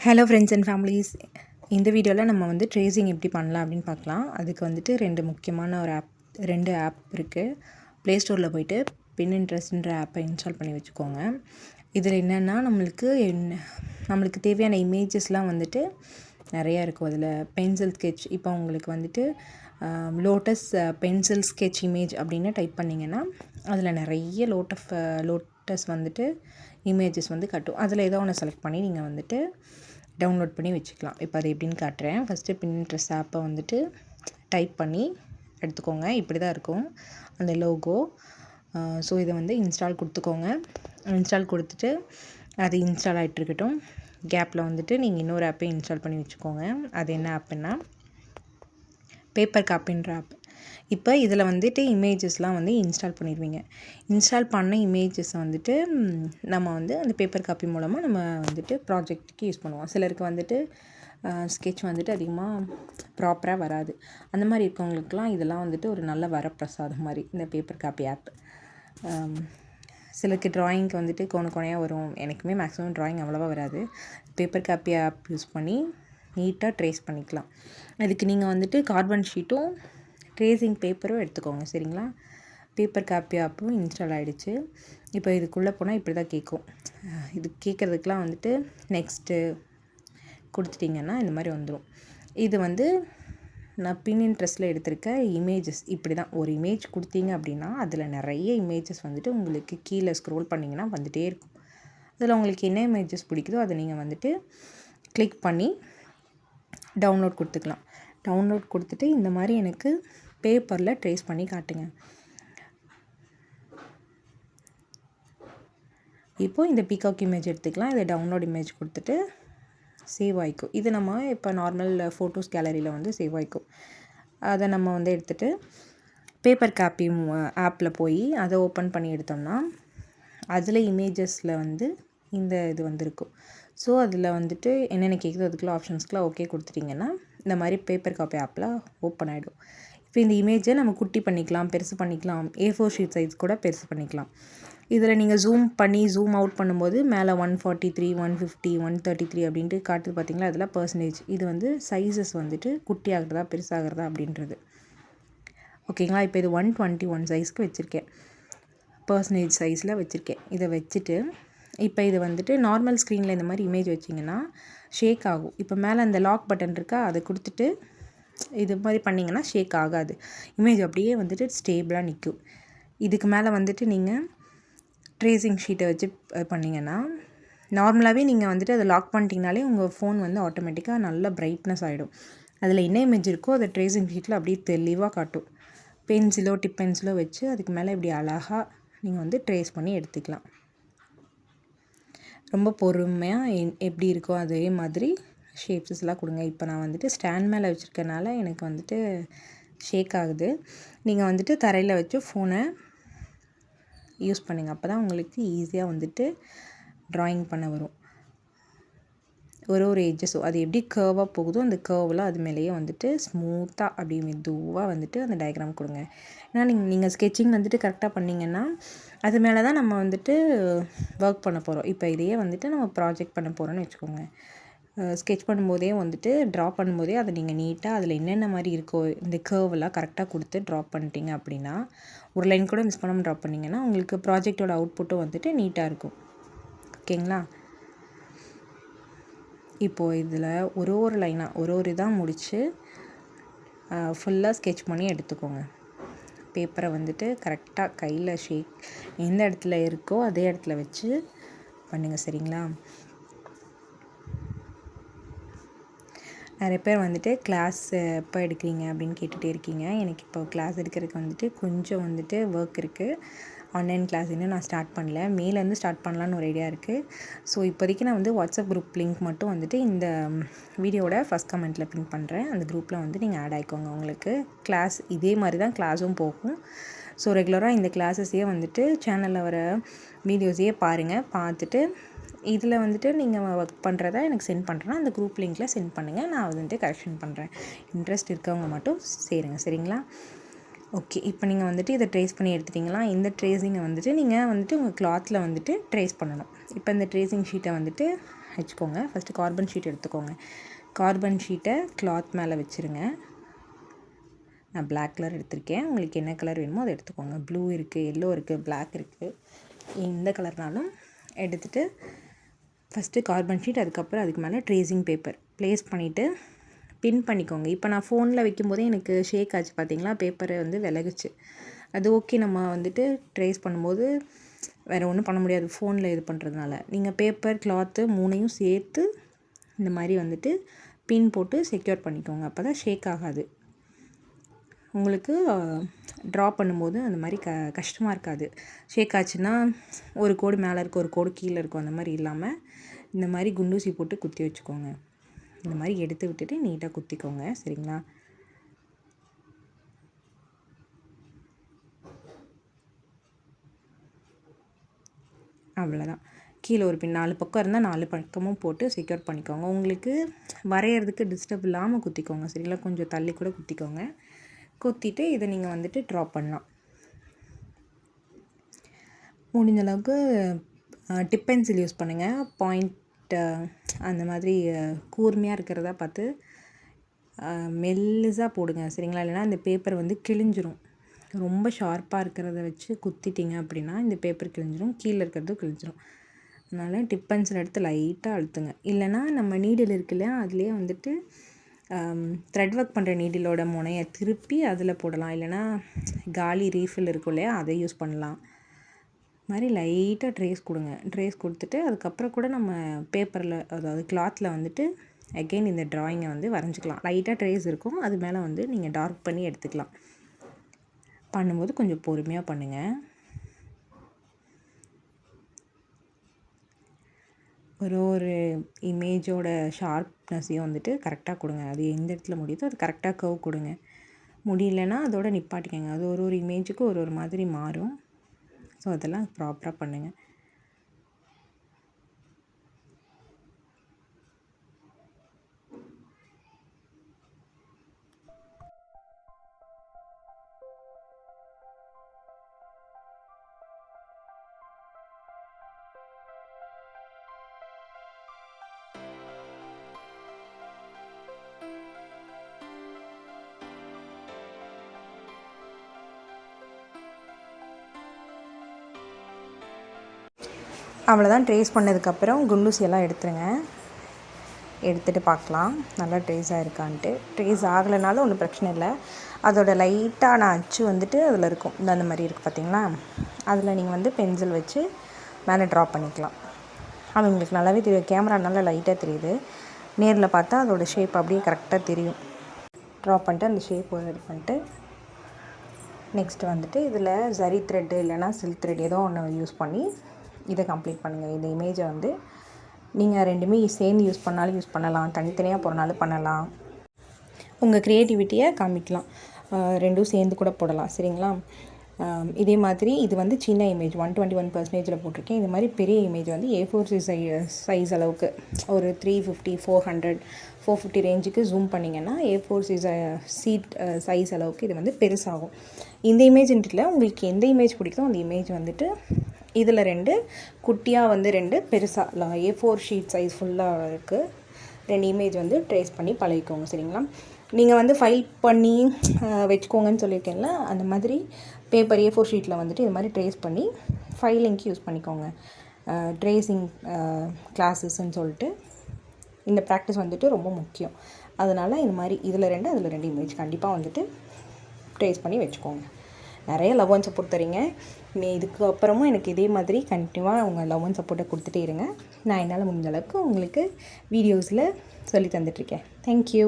Hello friends and families. இந்த வீடியோவில் நம்ம வந்து ட்ரேசிங் எப்படி பண்ணலாம் அப்படின்னு பார்க்கலாம். அதுக்கு வந்துட்டு ரெண்டு ஆப் இருக்குது. ப்ளே ஸ்டோரில் போய்ட்டு பின்இன்ட்ரெஸ்ட்ன்ற ஆப்பை இன்ஸ்டால் பண்ணி வச்சுக்கோங்க. இதில் என்னென்னா நம்மளுக்கு தேவையான இமேஜஸ்லாம் வந்துட்டு நிறையா இருக்கும். அதில் பென்சில் ஸ்கெட்ச், இப்போ உங்களுக்கு வந்துட்டு லோட்டஸ் பென்சில் ஸ்கெட்ச் இமேஜ் அப்படின்னு டைப் பண்ணிங்கன்னா அதில் நிறைய லோட்டஸ் வந்துட்டு இமேஜஸ் வந்து காட்டும். அதில் ஏதோ ஒன்று செலக்ட் பண்ணி நீங்கள் வந்துட்டு டவுன்லோட் பண்ணி வச்சுக்கலாம். இப்போ அது எப்படின்னு காட்டுறேன். ஃபஸ்ட்டு பின்ட்ரெஸ்ட் ஆப்பை வந்துட்டு டைப் பண்ணி எடுத்துக்கோங்க. இப்படி தான் இருக்கும் அந்த லோகோ. ஸோ இதை வந்து இன்ஸ்டால் கொடுத்துக்கோங்க. இன்ஸ்டால் கொடுத்துட்டு அது இன்ஸ்டால் ஆகிட்டுருக்கட்டும். கேப்பில் வந்துட்டு நீங்கள் இன்னொரு ஆப்பையும் இன்ஸ்டால் பண்ணி வச்சுக்கோங்க. அது என்ன ஆப்புன்னா பேப்பர் காப்பின்ற ஆப். இப்போ இதில் வந்துட்டு இமேஜஸ்லாம் வந்து இன்ஸ்டால் பண்ணிடுவீங்க. இன்ஸ்டால் பண்ண இமேஜஸ் வந்துட்டு நம்ம வந்து அந்த பேப்பர் காப்பி மூலமாக நம்ம வந்துட்டு ப்ராஜெக்ட்டுக்கு யூஸ் பண்ணுவோம். சிலருக்கு வந்துட்டு ஸ்கெட்ச் வந்துட்டு அதிகமாக ப்ராப்பராக வராது. அந்த மாதிரி இருக்கவங்களுக்குலாம் இதெல்லாம் வந்துட்டு ஒரு நல்ல வரப்பிரசாதம் மாதிரி இந்த பேப்பர் காப்பி ஆப். சிலருக்கு ட்ராயிங்க்கு வந்துட்டு கோணையாக வரும். எனக்குமே மேக்ஸிமம் ட்ராயிங் அவ்வளோவா வராது. பேப்பர் காப்பி ஆப் யூஸ் பண்ணி நீட்டாக ட்ரேஸ் பண்ணிக்கலாம். அதுக்கு நீங்கள் வந்துட்டு கார்பன் ஷீட்டும் ட்ரேசிங் பேப்பரும் எடுத்துக்கோங்க, சரிங்களா? பேப்பர் காப்பி ஆப்பும் இன்ஸ்டால் ஆகிடுச்சு. இப்போ இதுக்குள்ளே போனால் இப்படி தான் கேட்கும். இது கேட்குறதுக்கெலாம் வந்துட்டு நெக்ஸ்ட்டு கொடுத்துட்டிங்கன்னா இந்த மாதிரி வந்துடும். இது வந்து நான் பின்இன்ட்ரெஸ்ட்டில் எடுத்திருக்க இமேஜஸ். இப்படி தான் ஒரு இமேஜ் கொடுத்தீங்க அப்படின்னா அதில் நிறைய இமேஜஸ் வந்துட்டு உங்களுக்கு கீழே ஸ்க்ரோல் பண்ணிங்கன்னா வந்துகிட்டே இருக்கும். அதில் உங்களுக்கு என்ன இமேஜஸ் பிடிக்குதோ அதை நீங்கள் வந்துட்டு கிளிக் பண்ணி டவுன்லோட் கொடுத்துக்கலாம். டவுன்லோட் கொடுத்துட்டு இந்த மாதிரி எனக்கு பேப்பரில் ட்ரேஸ் பண்ணி காட்டுங்க. இப்போது இந்த பீகாக் இமேஜ் எடுத்துக்கலாம். இதை டவுன்லோட் இமேஜ் கொடுத்துட்டு சேவ் ஆகிக்கும். இது நம்ம இப்போ நார்மல் ஃபோட்டோஸ் கேலரியில் வந்து சேவ் ஆகிக்கும். அதை நம்ம வந்து எடுத்துகிட்டு பேப்பர் காப்பி ஆப்பில் போய் அதை ஓப்பன் பண்ணி எடுத்தோம்னா அதில் இமேஜஸில் வந்து இந்த இது வந்துருக்கும். ஸோ அதில் வந்துட்டு என்னென்ன கேட்குதோ அதுக்குள்ள ஆப்ஷன்ஸ்க்குலாம் ஓகே கொடுத்துட்டிங்கன்னா இந்த மாதிரி பேப்பர் காப்பி ஆப்பில் ஓப்பன் ஆகிடும். இப்போ இந்த இமேஜை நம்ம குட்டி பண்ணிக்கலாம், பெருசு பண்ணிக்கலாம், A4 ஷீட் சைஸ் கூட பெருசு பண்ணிக்கலாம். இதில் நீங்கள் ஜூம் பண்ணி ஜூம் அவுட் பண்ணும்போது மேலே 143, 150, 133 அப்படின்ட்டு காட்டுது பார்த்தீங்களா? அதில் பர்சன்டேஜ். இது வந்து சைஸஸ் வந்துட்டு குட்டி ஆகிறதா பெருசாகிறதா அப்படின்றது. ஓகேங்களா? இப்போ இது 121 சைஸ்க்கு வச்சுருக்கேன். பர்சன்டேஜ் சைஸில் வச்சுருக்கேன். இதை வச்சுட்டு இப்போ இது வந்துட்டு நார்மல் ஸ்க்ரீனில் இந்த மாதிரி இமேஜ் வச்சிங்கன்னா ஷேக் ஆகும். இப்போ மேலே அந்த லாக் பட்டன் இருக்கா, அதை கொடுத்துட்டு இது மாதிரி பண்ணிங்கன்னா ஷேக் ஆகாது. இமேஜ் அப்படியே வந்துட்டு ஸ்டேபிளாக நிற்கும். இதுக்கு மேலே வந்துட்டு நீங்கள் ட்ரேசிங் ஷீட்டை வச்சு பண்ணிங்கன்னா நார்மலாகவே நீங்கள் வந்துட்டு அதை லாக் பண்ணிட்டீங்கனாலே உங்கள் ஃபோன் வந்து ஆட்டோமேட்டிக்காக நல்ல பிரைட்னஸ் ஆகிடும். அதில் என்ன இமேஜ் இருக்கோ அதை ட்ரேசிங் ஷீட்டில் அப்படியே தெளிவாக காட்டும். பென்சிலோ டிப் பென்சிலோ வச்சு அதுக்கு மேலே இப்படி அழகாக நீங்கள் வந்து ட்ரேஸ் பண்ணி எடுத்துக்கலாம். ரொம்ப பொறுமையாக எப்படி இருக்கோ அதே மாதிரி ஷேப்ஸஸ்லாம் கொடுங்க. இப்போ நான் வந்துட்டு ஸ்டாண்ட் மேலே வச்சுருக்கனால எனக்கு வந்துட்டு ஷேக் ஆகுது. நீங்கள் வந்துட்டு தரையில் வச்சு ஃபோனை யூஸ் பண்ணுங்கள். அப்போ தான் உங்களுக்கு ஈஸியாக வந்துட்டு ட்ராயிங் பண்ண வரும். ஒரு எட்ஜஸோ அது எப்படி கர்வாக போகுதோ அந்த கர்வெலாம் அது மேலேயே வந்துட்டு ஸ்மூத்தாக அப்படியே மெதுவாக வந்துட்டு அந்த டயக்ராம் கொடுங்க. ஏன்னா நீங்கள் ஸ்கெட்சிங் வந்துட்டு கரெக்டாக பண்ணிங்கன்னா அது மேலே தான் நம்ம வந்துட்டு ஒர்க் பண்ண போகிறோம். இப்போ இதையே வந்துட்டு நம்ம ப்ராஜெக்ட் பண்ண போகிறோன்னு வச்சுக்கோங்க. ஸ்கெட்ச் பண்ணும்போதே வந்துட்டு ட்ரா பண்ணும்போதே அதை நீங்கள் நீட்டாக அதில் என்னென்ன மாதிரி இருக்கோ இந்த கர்வெல்லாம் கரெக்டாக கொடுத்து ட்ரா பண்ணிட்டீங்க அப்படின்னா ஒரு லைன் கூட மிஸ் பண்ணாமல் ட்ரா பண்ணிங்கன்னா உங்களுக்கு ப்ராஜெக்டோட அவுட்புட்டும் வந்துட்டு நீட்டாக இருக்கும். ஓகேங்களா? இப்போது இதில் ஒரு லைனாக ஒரு இதாக முடித்து ஃபுல்லாக ஸ்கெட்ச் பண்ணி எடுத்துக்கோங்க. பேப்பரை வந்துட்டு கரெக்டாக கையில் ஷேக் எந்த இடத்துல இருக்கோ அதே இடத்துல வச்சு பண்ணுங்கள், சரிங்களா? நிறைய பேர் வந்துட்டு கிளாஸ் எப்போ எடுக்கிறீங்க அப்படின்னு கேட்டுகிட்டே இருக்கீங்க. எனக்கு இப்போ கிளாஸ் எடுக்கிறதுக்கு வந்துட்டு கொஞ்சம் வந்துட்டு ஒர்க் இருக்குது. ஆன்லைன் கிளாஸ் இன்னும் நான் ஸ்டார்ட் பண்ணல. மேலேருந்து ஸ்டார்ட் பண்ணலான்னு ஒரு ஐடியா இருக்குது. ஸோ இப்போதைக்கு நான் வந்து வாட்ஸ்அப் குரூப் லிங்க் மட்டும் வந்துட்டு இந்த வீடியோட ஃபஸ்ட் கமெண்ட்டில் பின் பண்ணுறேன். அந்த குரூப்பில் வந்து நீங்கள் ஆட் ஆகிக்கோங்க. உங்களுக்கு கிளாஸ் இதே மாதிரி தான் கிளாஸும் போகும். ஸோ ரெகுலராக இந்த கிளாஸஸையே வந்துட்டு சேனலில் வர வீடியோஸையே பாருங்கள். பார்த்துட்டு இதில் வந்துட்டு நீங்கள் ஒர்க் பண்ணுறத எனக்கு சென்ட் பண்ணுறேன்னா அந்த குரூப் லிங்க்கில் சென்ட் பண்ணுங்கள். நான் வந்துட்டு கரெக்ஷன் பண்ணுறேன். இன்ட்ரெஸ்ட் இருக்கவங்க மட்டும் சேருங்க, சரிங்களா? ஓகே, இப்போ நீங்கள் வந்துட்டு இதை ட்ரேஸ் பண்ணி எடுத்துட்டிங்களா? இந்த ட்ரேசிங்கை வந்துட்டு நீங்கள் வந்துட்டு உங்கள் கிளாத்தில் வந்துட்டு ட்ரேஸ் பண்ணணும். இப்போ இந்த ட்ரேசிங் ஷீட்டை வந்துட்டு வச்சுக்கோங்க. ஃபஸ்ட்டு கார்பன் ஷீட் எடுத்துக்கோங்க. கார்பன் ஷீட்டை கிளாத் மேலே வச்சுருங்க. நான் பிளாக் கலர் எடுத்திருக்கேன். உங்களுக்கு என்ன கலர் வேணுமோ அதை எடுத்துக்கோங்க. ப்ளூ இருக்குது, எல்லோ இருக்குது, பிளாக் இருக்குது. எந்த கலர்னாலும் எடுத்துகிட்டு ஃபஸ்ட்டு கார்பன் ஷீட், அதுக்கப்புறம் அதுக்கு மேலே ட்ரேசிங் பேப்பர் ப்ளேஸ் பண்ணிவிட்டு பின் பண்ணிக்கோங்க. இப்போ நான் ஃபோனில் வைக்கும்போதே எனக்கு ஷேக் ஆச்சு பார்த்தீங்களா, பேப்பரை வந்து விலகுச்சு. அது ஓகே, நம்ம வந்துட்டு ட்ரேஸ் பண்ணும்போது வேறு ஒன்றும் பண்ண முடியாது ஃபோனில் இது பண்ணுறதுனால. நீங்கள் பேப்பர், கிளாத்து 3ஐயும் சேர்த்து இந்த மாதிரி வந்துட்டு பின் போட்டு செக்யூர் பண்ணிக்கோங்க. அப்போ தான் ஷேக் ஆகாது. உங்களுக்கு ட்ரா பண்ணும்போது அந்த மாதிரி கஷ்டமாக இருக்காது. ஷேக் ஆச்சுன்னா ஒரு கோடு மேலே இருக்கும், ஒரு கோடு கீழே இருக்கும். அந்த மாதிரி இல்லாமல் இந்த மாதிரி குண்டூசி போட்டு குத்தி வச்சுக்கோங்க. இந்த மாதிரி எடுத்து விட்டுட்டு நீட்டாக குத்திக்கோங்க. சரிங்களா? அவ்வளோதான். கீழே ஒரு பின் 4 பக்கம் இருந்தால் 4 பக்கமும் போட்டு செக்யூர் பண்ணிக்கோங்க. உங்களுக்கு வரைகிறதுக்கு டிஸ்டர்ப் இல்லாமல் குத்திக்கோங்க. சரிங்களா? கொஞ்சம் தள்ளி கூட குத்திக்கோங்க. குத்திட்டு இதை நீங்கள் வந்துட்டு ட்ரா பண்ணலாம். முடிஞ்ச அளவுக்கு டிப் பென்சில் யூஸ் பண்ணுங்கள். பாயிண்ட் அந்த மாதிரி கூர்மையாக இருக்கிறதா பார்த்து மெல்லிசாக போடுங்க. சரிங்களா? இல்லைனா இந்த பேப்பர் வந்து கிழிஞ்சிரும். ரொம்ப ஷார்ப்பாக இருக்கிறத வச்சு குத்திட்டிங்க அப்படின்னா இந்த பேப்பர் கிழிஞ்சிரும், கீழே இருக்கிறதும் கிழிஞ்சிரும். அதனால் டிப் பென்சில் எடுத்து லைட்டாக அழுத்துங்க. இல்லைனா நம்ம நீடில் இருக்கு இல்லையா, அதுலேயே வந்துட்டு த்ரெட் ஒர்க் பண்ணுற நீடிலோட முனையை திருப்பி அதில் போடலாம். இல்லைனா காலி ரீஃபில் இருக்கும் இல்லையா, அதை யூஸ் பண்ணலாம். மாதிரி லைட்டாக ட்ரேஸ் கொடுங்க. ட்ரேஸ் கொடுத்துட்டு அதுக்கப்புறம் கூட நம்ம பேப்பரில், அதாவது கிளாத்தில் வந்துட்டு அகெயின் இந்த ட்ராயிங்கை வந்து வரைஞ்சிக்கலாம். லைட்டாக ட்ரேஸ் இருக்கும், அது மேலே வந்து நீங்கள் டார்க் பண்ணி எடுத்துக்கலாம். பண்ணும்போது கொஞ்சம் பொறுமையாக பண்ணுங்கள். ஒரு இமேஜோட ஷார்ப்னஸையும் வந்துட்டு கரெக்டாக கொடுங்க. அது எந்த இடத்துல முடியுதோ அது கரெக்டாக கர்வ் கொடுங்க. முடியலன்னா அதோட நிப்பாட்டிக்கங்க. அது ஒரு இமேஜுக்கு ஒரு மாதிரி மாறும். ஸோ அதெல்லாம் ப்ராப்பராக பண்ணுங்கள். அவ்வளோதான். ட்ரேஸ் பண்ணதுக்கப்புறம் குண்டூசி எல்லாம் எடுத்துருங்க. எடுத்துகிட்டு பார்க்கலாம் நல்லா ட்ரேஸ் ஆகிருக்கான்ட்டு. ட்ரேஸ் ஆகலைனாலும் ஒன்றும் பிரச்சனை இல்லை. அதோட லைட்டான அச்சு வந்துட்டு அதில் இருக்கும். அந்த மாதிரி இருக்குது பார்த்தீங்களா, அதில் நீங்கள் வந்து பென்சில் வச்சு மேலே ட்ரா பண்ணிக்கலாம். அது உங்களுக்கு நல்லாவே தெரியும். கேமரா நல்லா லைட்டாக தெரியுது, நேரில் பார்த்தா அதோட ஷேப் அப்படியே கரெக்டாக தெரியும். ட்ரா பண்ணிட்டு அந்த ஷேப் ரெடி பண்ணிட்டு நெக்ஸ்ட்டு வந்துட்டு இதில் ஜரி த்ரெட்டு இல்லைனா சில்க் த்ரெட் ஏதோ ஒன்று யூஸ் பண்ணி இதை கம்ப்ளீட் பண்ணுங்கள். இந்த இமேஜை வந்து நீங்கள் ரெண்டுமே சேர்ந்து யூஸ் பண்ணாலும் யூஸ் பண்ணலாம், தனித்தனியாக போகிறனாலும் பண்ணலாம். உங்கள் க்ரியேட்டிவிட்டியை காமிக்கலாம். ரெண்டும் சேர்ந்து கூட போடலாம். சரிங்களா? இதே மாதிரி இது வந்து சின்ன இமேஜ் 121% போட்டிருக்கேன். இது மாதிரி பெரிய இமேஜ் வந்து A4 சைஸ் அளவுக்கு ஒரு 350, 400, 450 ரேஞ்சுக்கு ஜூம் பண்ணிங்கன்னா A4 சைஸ் அளவுக்கு இது வந்து பெருசாகும். இந்த இமேஜ்ன்ட்டில் உங்களுக்கு எந்த இமேஜ் பிடிக்குதோ அந்த இமேஜ் வந்துட்டு இதில் 2 குட்டியாக வந்து 2 பெருசாக A4 ஷீட் சைஸ் ஃபுல்லாக இருக்குது. 2 இமேஜ் வந்து ட்ரேஸ் பண்ணி பழகிக்கோங்க. சரிங்களா? நீங்கள் வந்து ஃபைல் பண்ணி வச்சுக்கோங்கன்னு சொல்லியிருக்கேன்ல, அந்த மாதிரி பேப்பர் A4 ஷீட்டில் வந்துட்டு இது மாதிரி ட்ரேஸ் பண்ணி ஃபைலிங்க்கு யூஸ் பண்ணிக்கோங்க. ட்ரேசிங் கிளாஸஸ்ன்னு சொல்லிட்டு இந்த ப்ராக்டிஸ் வந்துட்டு ரொம்ப முக்கியம். அதனால் இந்த மாதிரி இதில் 2 அதில் 2 இமேஜ் கண்டிப்பாக வந்துட்டு ட்ரேஸ் பண்ணி வச்சுக்கோங்க. நிறைய லவ் அண்ட் சப்போர்ட் தரீங்க. இதுக்கு அப்புறமும் எனக்கு இதே மாதிரி கண்டினியூவாக உங்கள் லவ் அண்ட் சப்போர்ட்டை கொடுத்துட்டே இருங்க. நான் என்னால் முடிஞ்ச அளவுக்கு உங்களுக்கு வீடியோஸில் சொல்லி தந்துட்டுருக்கேன். தேங்க்யூ.